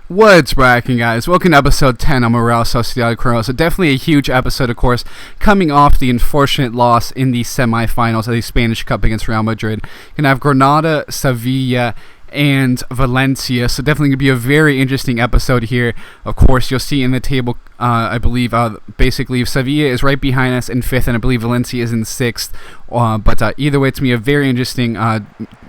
What's cracking, guys? Welcome to episode 10 of Sociedad. So definitely a huge episode, of course, coming off the unfortunate loss in the semifinals of the Spanish Cup against Real Madrid. You're going to have Granada, Sevilla, and Valencia, so definitely going to be a very interesting episode here. Of course, you'll see in the table, I believe, basically Sevilla is right behind us in 5th, and I believe Valencia is in 6th. But either way, it's going to be a very interesting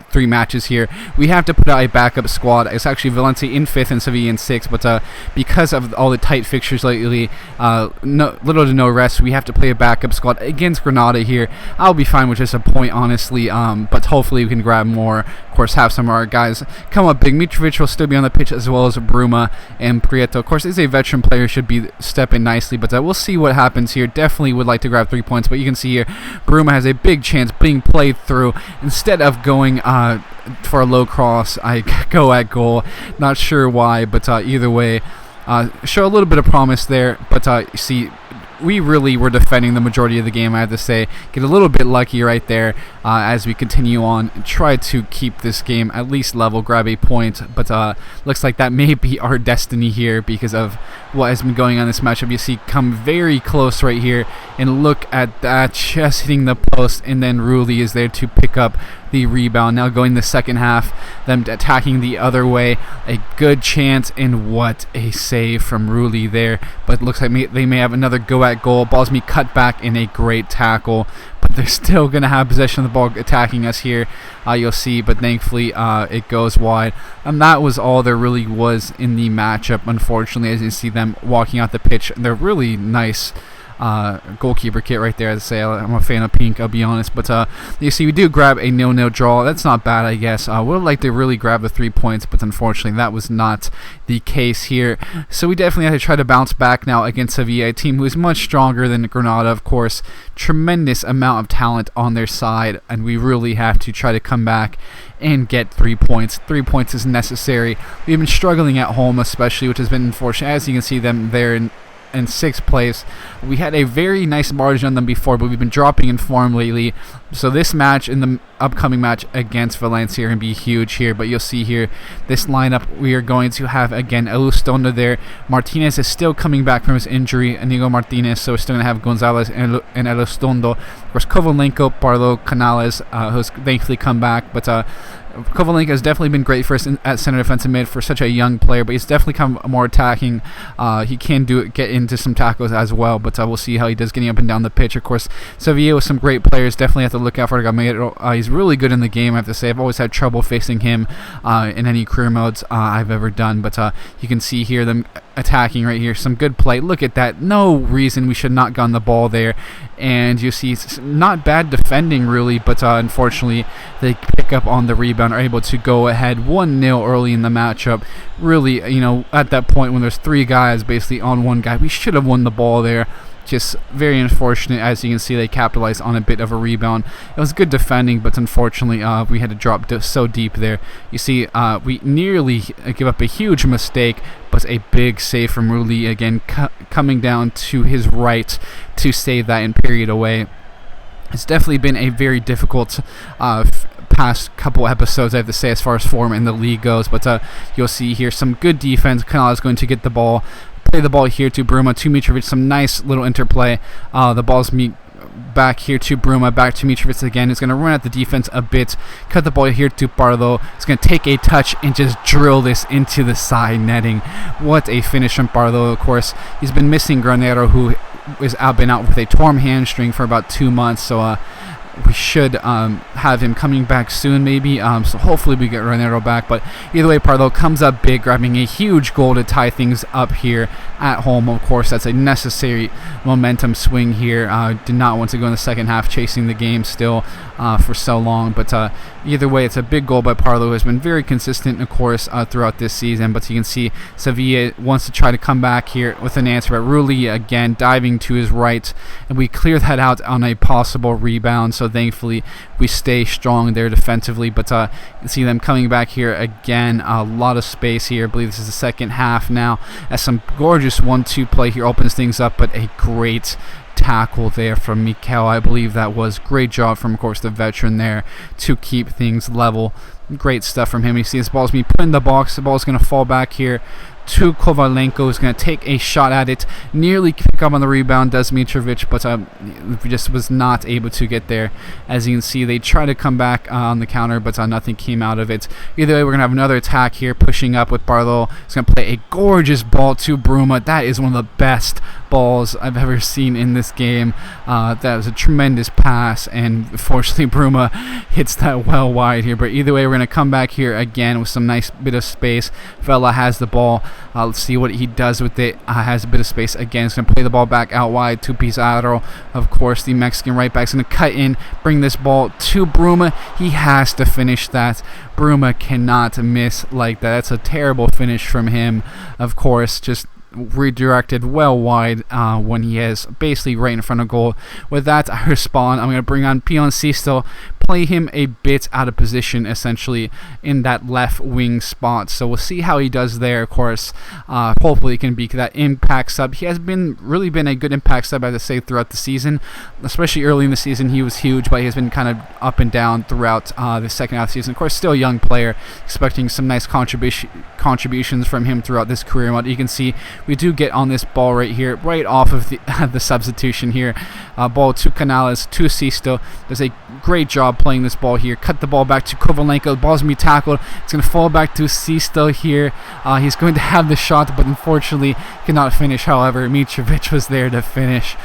three matches here. We have to put out a backup squad. It's actually Valencia in 5th and Sevilla in 6th, but because of all the tight fixtures lately, little to no rest, we have to play a backup squad against Granada here. I'll be fine with just a point, honestly, but hopefully we can grab more. Of course, have some of our guys come up big. Mitrovic will still be on the pitch, as well as Bruma and Prieto. Of course, he's a veteran player, should be stepping nicely, but we'll see what happens here. Definitely would like to grab 3 points, but you can see here, Bruma has a big chance being played through. Instead of going for a low cross, I go at goal. Not sure why, but either way, show a little bit of promise there. But see, we really were defending the majority of the game, I have to say. Get a little bit lucky right there as we continue on and try to keep this game at least level, grab a point. But looks like that may be our destiny here because of what has been going on in this matchup. You see, come very close right here, and look at that, just hitting the post, and then Rulli is there to pick up the rebound. Now going the second half, them attacking the other way. A good chance, and what a save from Rulli there. But it looks like they may have another go at goal. Ball's me cut back in a great tackle, but they're still going to have possession of the ball attacking us here. You'll see, but thankfully it goes wide. And that was all there really was in the matchup, unfortunately, as you see them walking out the pitch. They're really nice goalkeeper kit right there. As I say, I'm a fan of pink, I'll be honest, but you see we do grab a 0-0 draw. That's not bad, I guess. Would like to really grab the 3 points, but unfortunately that was not the case here. So we definitely have to try to bounce back now against Sevilla, a team who is much stronger than Granada, of course. Tremendous amount of talent on their side, and we really have to try to come back and get 3 points. 3 points is necessary. We've been struggling at home, especially, which has been unfortunate. As you can see, them there in 6th place. We had a very nice margin on them before, but we've been dropping in form lately. So this match and the upcoming match against Valencia are going to be huge here. But you'll see here, this lineup, we are going to have, again, Elizondo there. Martinez is still coming back from his injury, Inigo Martinez, so we're still going to have Gonzalez and Elizondo. Of course, Kovalenko, Pardo, Canales, who's thankfully come back, but Kovalenko has definitely been great for us at center defensive mid for such a young player, but he's definitely come more attacking. He can get into some tackles as well, but we'll see how he does getting up and down the pitch. Of course, Sevilla with some great players. Definitely have to look out for Gamero. He's really good in the game, I have to say. I've always had trouble facing him in any career modes I've ever done, but you can see here them attacking right here. Some good play. Look at that. No reason we should not gone the ball there. And you see, it's not bad defending really, but unfortunately they pick up on the rebound, are able to go ahead 1-0 early in the matchup. Really, at that point when there's 3 guys basically on 1 guy, we should have won the ball there. Just very unfortunate. As you can see, they capitalized on a bit of a rebound. It was good defending, but unfortunately we had to drop so deep there. You see, we nearly give up a huge mistake, but a big save from Rulli, again coming down to his right to save that and period away. It's definitely been a very difficult past couple episodes, I have to say, as far as form in the league goes, but you'll see here some good defense. Canales is going to get the ball, play the ball here to Bruma, to Mitrovic, some nice little interplay. The ball's back here to Bruma, back to Mitrovic again. He's going to run at the defense a bit, cut the ball here to Pardo. He's going to take a touch and just drill this into the side netting. What a finish from Pardo. Of course, he's been missing Granero, who has been out with a torn hamstring for about 2 months, so we should have him coming back soon, maybe. So hopefully we get Granero back. But either way, Pardo comes up big, grabbing a huge goal to tie things up here at home. Of course, that's a necessary momentum swing here. Did not want to go in the second half chasing the game still for so long. But either way, it's a big goal by Pardo, who has been very consistent, of course, throughout this season. But you can see Sevilla wants to try to come back here with an answer. But Rulli, again, diving to his right. And we clear that out on a possible rebound. So thankfully we stay strong there defensively, but you can see them coming back here again. A lot of space here. I believe this is the second half now, as some gorgeous 1-2 play here opens things up, but a great tackle there from Mikel, I believe that was. Great job from, of course, the veteran there to keep things level. Great stuff from him. You see this ball's being put in the box. The ball's going to fall back here. to Kovalenko, who's going to take a shot at it, nearly pick up on the rebound, does Mitrovic, but just was not able to get there. As you can see, they try to come back on the counter, but nothing came out of it. Either way, we're going to have another attack here, pushing up with Barlow. He's going to play a gorgeous ball to Bruma. That is one of the best balls I've ever seen in this game. That was a tremendous pass, and unfortunately Bruma hits that well wide here. But either way, we're going to come back here again with some nice bit of space. Vela has the ball. Let's see what he does with it. Has a bit of space again. He's going to play the ball back out wide to Pizarro. Of course, the Mexican right back is going to cut in, bring this ball to Bruma. He has to finish that. Bruma cannot miss like that. That's a terrible finish from him. Of course, just redirected well wide when he is basically right in front of goal. With that, I respond. I'm going to bring on Pion Sisto, play him a bit out of position essentially in that left wing spot. So we'll see how he does there, of course. Hopefully he can be that impact sub. He has really been a good impact sub, I have to say, throughout the season. Especially early in the season, he was huge, but he has been kind of up and down throughout the second half of the season. Of course, still a young player, expecting some nice contributions from him throughout this career mode. You can see we do get on this ball right here, right off of the substitution here. Ball to Canales, to Sisto. Does a great job playing this ball here. Cut the ball back to Kovalenko. The ball's going to be tackled. It's going to fall back to Sisto here. He's going to have the shot, but unfortunately cannot finish. However, Mitrovic was there to finish.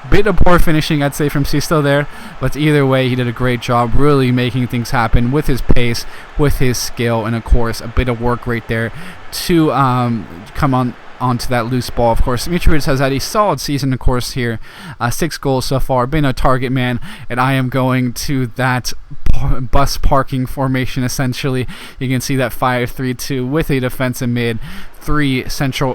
Bit of poor finishing, I'd say, from Sisto there, but either way, he did a great job really making things happen with his pace, with his skill, and of course a bit of work right there to come onto that loose ball. Of course, Mitrovic has had a solid season, of course, here. 6 goals so far, been a target man, and I am going to that bus parking formation essentially. You can see that 5-3-2 with a defensive mid, 2 other central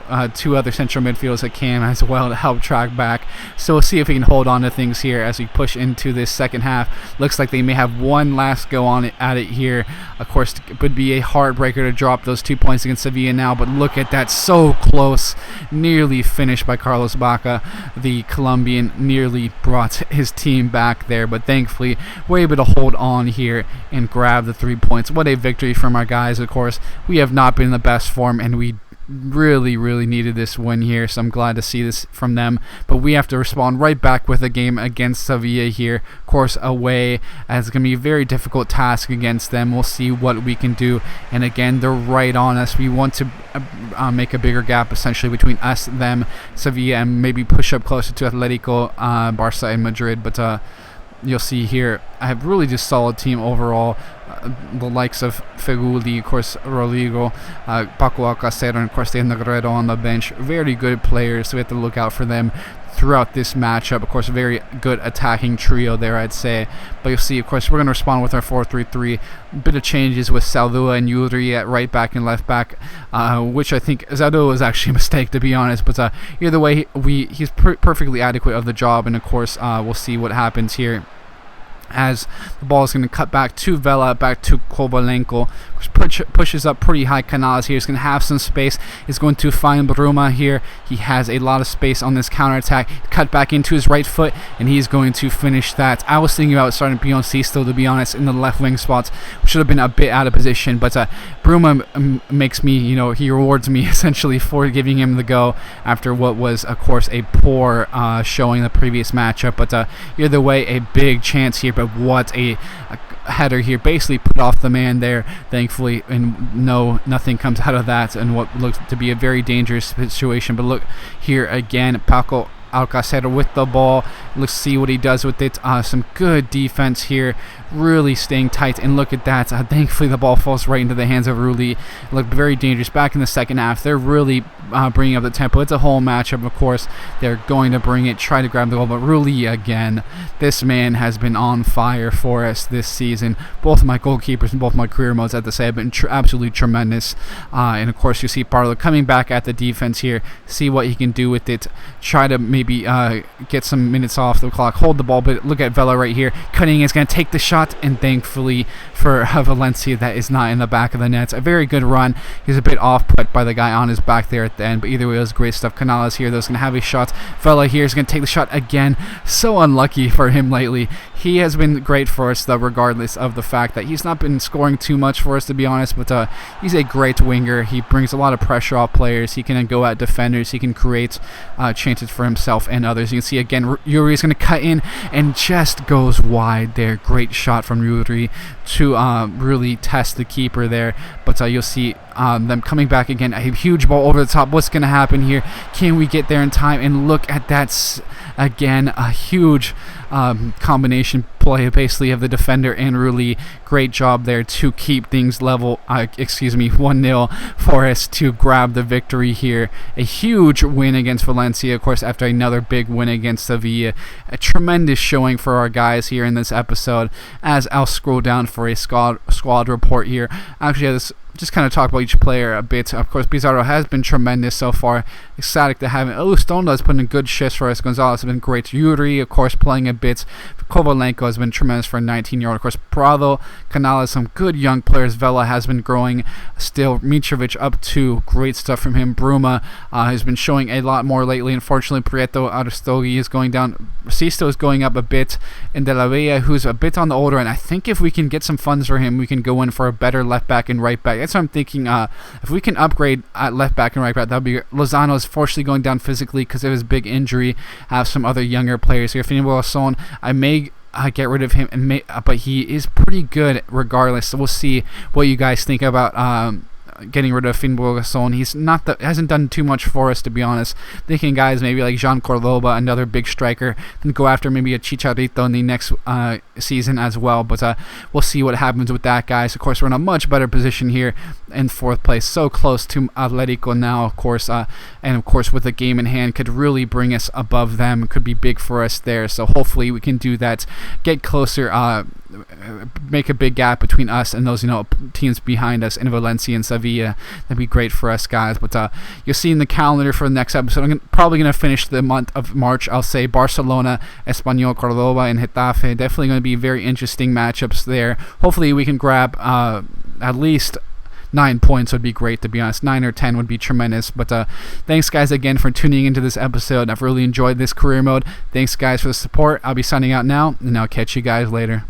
midfielders that can as well to help track back. So we'll see if we can hold on to things here as we push into this second half. Looks like they may have one last go on at it here. Of course, it would be a heartbreaker to drop those 2 points against Sevilla now, but look at that, so close, nearly finished by Carlos Baca. The Colombian nearly brought his team back there, but thankfully we're able to hold on here and grab the 3 points. What a victory from our guys. Of course, we have not been in the best form, and we really needed this win here, so I'm glad to see this from them. But we have to respond right back with a game against Sevilla here, of course away, as it's going to be a very difficult task against them. We'll see what we can do, and again, they're right on us. We want to make a bigger gap essentially between us, them, Sevilla, and maybe push up closer to Atletico, Barca, and Madrid. But you'll see here, I have really just solid team overall. The likes of Feguli, of course, Rodrigo, Paco Alcacer, and of course, Negredo on the bench. Very good players, so we have to look out for them throughout this matchup. Of course, a very good attacking trio there, I'd say. But you'll see, of course, we're going to respond with our 4-3-3. A bit of changes with Saldua and Yuri at right back and left back, which I think Saldua was actually a mistake, to be honest. But either way, he's perfectly adequate of the job, and of course, we'll see what happens here, as the ball is going to cut back to Vela, back to Kovalenko, which pushes up pretty high. Canales here is going to have some space, is going to find Bruma here. He has a lot of space on this counterattack, cut back into his right foot, and he's going to finish that. I was thinking about starting Pion Sisto, to be honest, in the left wing spots, which should have been a bit out of position, but Bruma makes me, he rewards me essentially for giving him the go after what was, of course, a poor showing in the previous matchup. But either way, a big chance here. But what a header here, basically put off the man there, thankfully, and nothing comes out of that, and what looks to be a very dangerous situation. But look here again, Paco Alcacer with the ball. Let's see what he does with it. Some good defense here, really staying tight, and look at that. Thankfully the ball falls right into the hands of Rulli. Looked very dangerous back in the second half. They're really bringing up the tempo. It's a whole matchup, of course. They're going to bring it, try to grab the goal, but Rulli again, this man has been on fire for us this season. Both my goalkeepers and both my career modes, I have to say, have been absolutely tremendous. And of course you see Parlo coming back at the defense here, see what he can do with it, try to maybe get some minutes off the clock, hold the ball, but look at Vela right here. Cutting is going to take the shot, and thankfully for Valencia, that is not in the back of the nets. A very good run. He's a bit off-put by the guy on his back there at the end, but either way, it was great stuff. Canales here, though, is going to have a shot. Vela here is going to take the shot again. So unlucky for him lately. He has been great for us, though, regardless of the fact that he's not been scoring too much for us, to be honest, but he's a great winger. He brings a lot of pressure off players. He can go at defenders. He can create chances for himself and others. You can see, again, Yuri is going to cut in and just goes wide there. Great shot from Yuri to really test the keeper there, but you'll see them coming back again. A huge ball over the top. What's going to happen here? Can we get there in time? And look at that again, a huge combination play basically of the defender and Rulli. Great job there to keep things level, 1-0 for us to grab the victory here. A huge win against Valencia, of course, after another big win against Sevilla. A tremendous showing for our guys here in this episode. As I'll scroll down for a squad report here. Actually, just kind of talk about each player a bit. Of course, Pizarro has been tremendous so far. Ecstatic to have him. Stonda has put in good shifts for us. Gonzalez has been great. Yuri, of course, playing a bit. Kovalenko has been tremendous for a 19-year-old. Of course, Prado, Canales, some good young players. Vela has been growing still. Mitrovic up to great stuff from him. Bruma has been showing a lot more lately. Unfortunately, Prieto Aristogi is going down. Sisto is going up a bit. And De La Vella, who's a bit on the older end. I think if we can get some funds for him, we can go in for a better left back and right back. That's what I'm thinking. If we can upgrade at left back and right back, that would be. Lozano is fortunately going down physically because of his big injury. Have some other younger players here. Finibolason, I may get rid of him, but he is pretty good regardless. So we'll see what you guys think about getting rid of Finborgason. He's hasn't done too much for us, to be honest. Thinking guys maybe like Jean Cordoba, another big striker, then go after maybe a Chicharito in the next season as well. But we'll see what happens with that, guys. Of course, we're in a much better position here in 4th place, so close to Atletico now, of course, and of course with the game in hand could really bring us above them. Could be big for us there. So hopefully we can do that, get closer, make a big gap between us and those teams behind us in Valencia and Sevilla. That'd be great for us, guys. But you'll see in the calendar for the next episode, I'm probably going to finish the month of March. I'll say Barcelona, Espanyol, Cordoba, and Getafe. Definitely going to be very interesting matchups there. Hopefully we can grab at least 9 points would be great, to be honest. 9 or 10 would be tremendous. But thanks, guys, again for tuning into this episode. I've really enjoyed this career mode. Thanks, guys, for the support. I'll be signing out now, and I'll catch you guys later.